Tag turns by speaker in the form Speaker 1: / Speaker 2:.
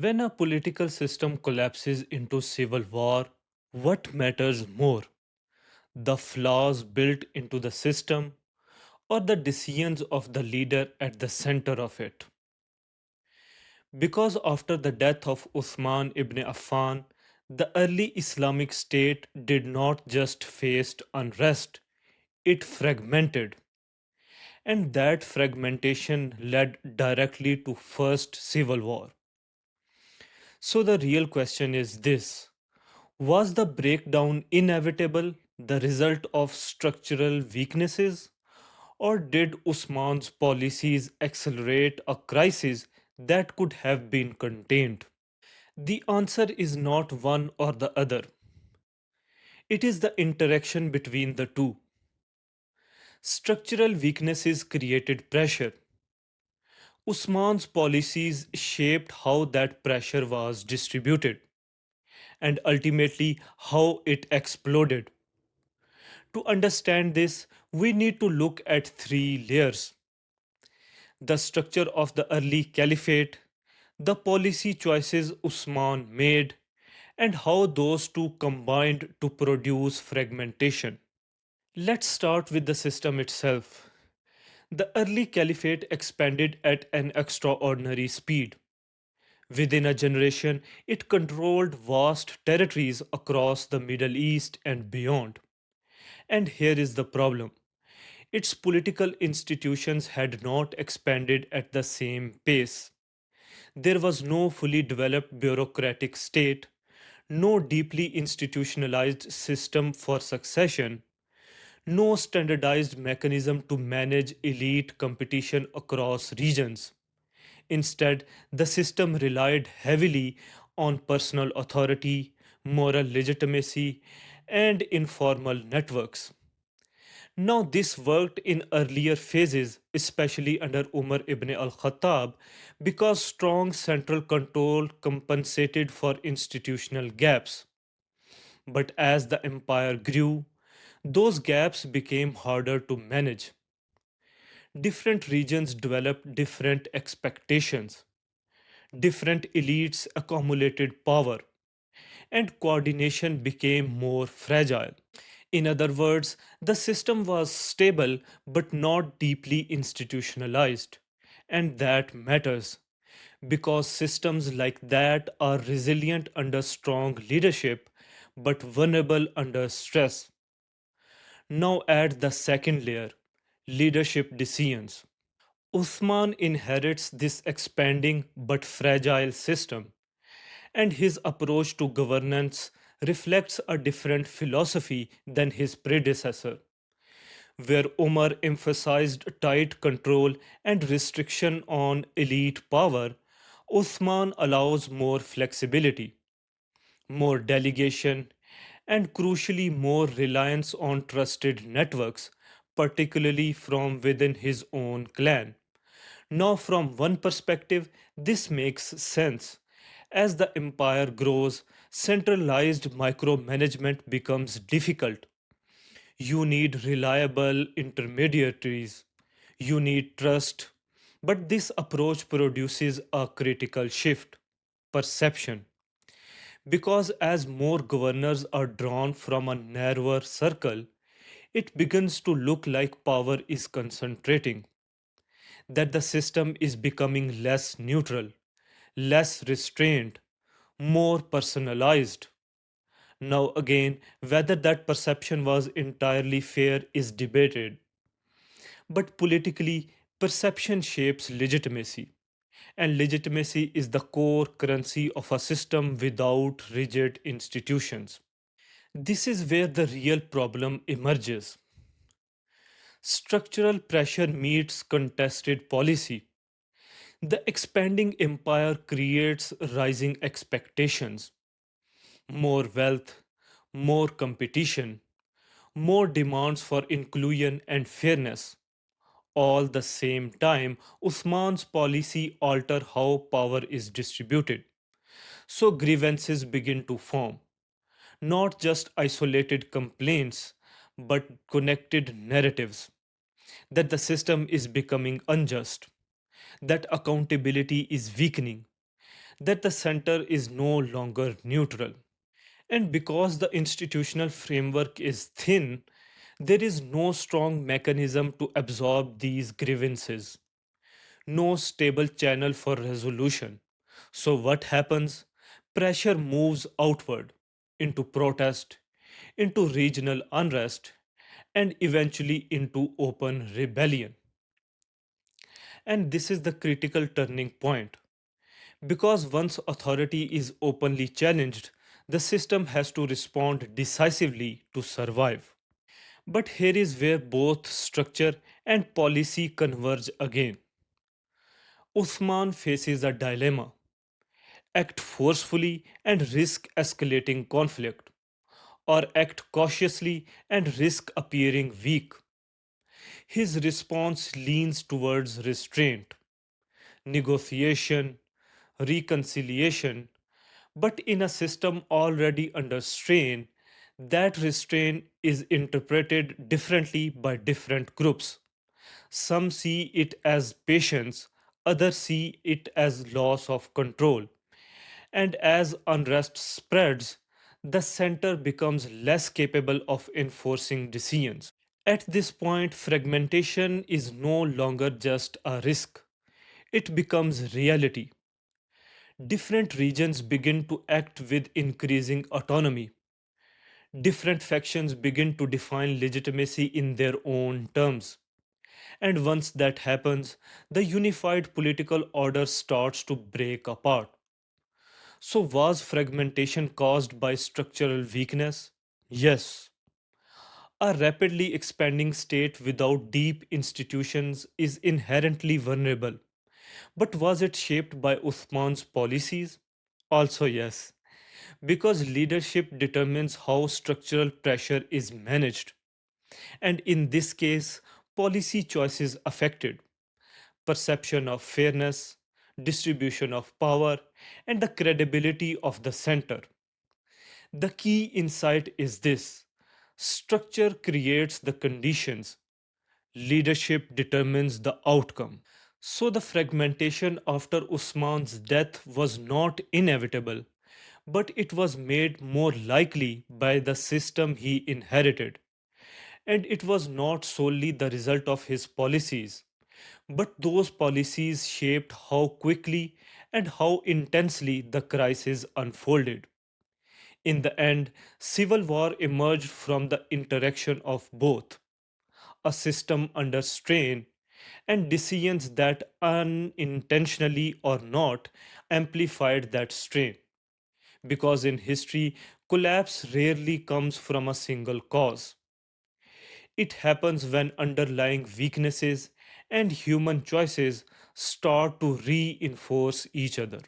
Speaker 1: When a political system collapses into civil war, what matters more? The flaws built into the system or the decisions of the leader at the center of it? Because after the death of Uthman ibn Affan, the early Islamic State did not just face unrest, it fragmented. And that fragmentation led directly to first civil war. So the real question is this: was the breakdown inevitable, the result of structural weaknesses, or did Usman's policies accelerate a crisis that could have been contained? The answer is not one or the other. It is the interaction between the two. Structural weaknesses created pressure. Usman's policies shaped how that pressure was distributed and ultimately how it exploded. To understand this, we need to look at three layers: the structure of the early caliphate, the policy choices Usman made, and how those two combined to produce fragmentation. Let's start with the system itself. The early caliphate expanded at an extraordinary speed. Within a generation, it controlled vast territories across the Middle East and beyond. And here is the problem: its political institutions had not expanded at the same pace. There was no fully developed bureaucratic state, no deeply institutionalized system for succession, no standardized mechanism to manage elite competition across regions. Instead, the system relied heavily on personal authority, moral legitimacy, and informal networks. Now, this worked in earlier phases, especially under Umar ibn al Khattab, because strong central control compensated for institutional gaps. But as the empire grew, those gaps became harder to manage. Different regions developed different expectations, different elites accumulated power, and coordination became more fragile. In other words, the system was stable but not deeply institutionalized. And that matters because systems like that are resilient under strong leadership but vulnerable under stress. Now add the second layer: leadership decisions. Uthman inherits this expanding but fragile system, and his approach to governance reflects a different philosophy than his predecessor, where Umar emphasized tight control and restriction on elite power. Uthman allows more flexibility, more delegation, and crucially more reliance on trusted networks, particularly from within his own clan. Now, from one perspective, this makes sense. As the empire grows, centralized micromanagement becomes difficult. You need reliable intermediaries, you need trust. But this approach produces a critical shift: perception. Because as more governors are drawn from a narrower circle, it begins to look like power is concentrating, that the system is becoming less neutral, less restrained, more personalized. Now, again, whether that perception was entirely fair is debated. But politically, perception shapes legitimacy. And legitimacy is the core currency of a system without rigid institutions. This is where the real problem emerges. Structural pressure meets contested policy. The expanding empire creates rising expectations: more wealth, more competition, more demands for inclusion and fairness. All the same time, Uthman's policy alter how power is distributed. So grievances begin to form, not just isolated complaints, but connected narratives that the system is becoming unjust, that accountability is weakening, that the center is no longer neutral. And because the institutional framework is thin, there is no strong mechanism to absorb these grievances, no stable channel for resolution. So, what happens? Pressure moves outward into protest, into regional unrest, and eventually into open rebellion. And this is the critical turning point. Because once authority is openly challenged, the system has to respond decisively to survive. But here is where both structure and policy converge again. Uthman faces a dilemma: act forcefully and risk escalating conflict, or act cautiously and risk appearing weak. His response leans towards restraint, negotiation, reconciliation, but in a system already under strain, that restraint is interpreted differently by different groups. Some see it as patience, others see it as loss of control. And as unrest spreads, the center becomes less capable of enforcing decisions. At this point, fragmentation is no longer just a risk, it becomes reality. Different regions begin to act with increasing autonomy. Different factions begin to define legitimacy in their own terms. And once that happens, the unified political order starts to break apart. So, was fragmentation caused by structural weakness? Yes. A rapidly expanding state without deep institutions is inherently vulnerable. But was it shaped by Uthman's policies? Also, yes, because leadership determines how structural pressure is managed. And in this case, policy choices affected perception of fairness, distribution of power, and the credibility of the center. The key insight is this: structure creates the conditions, leadership determines the outcome. So, the fragmentation after Usman's death was not inevitable, but it was made more likely by the system he inherited. And it was not solely the result of his policies, but those policies shaped how quickly and how intensely the crisis unfolded. In the end, civil war emerged from the interaction of both a system under strain and decisions that unintentionally or not amplified that strain. Because in history, collapse rarely comes from a single cause. It happens when underlying weaknesses and human choices start to reinforce each other.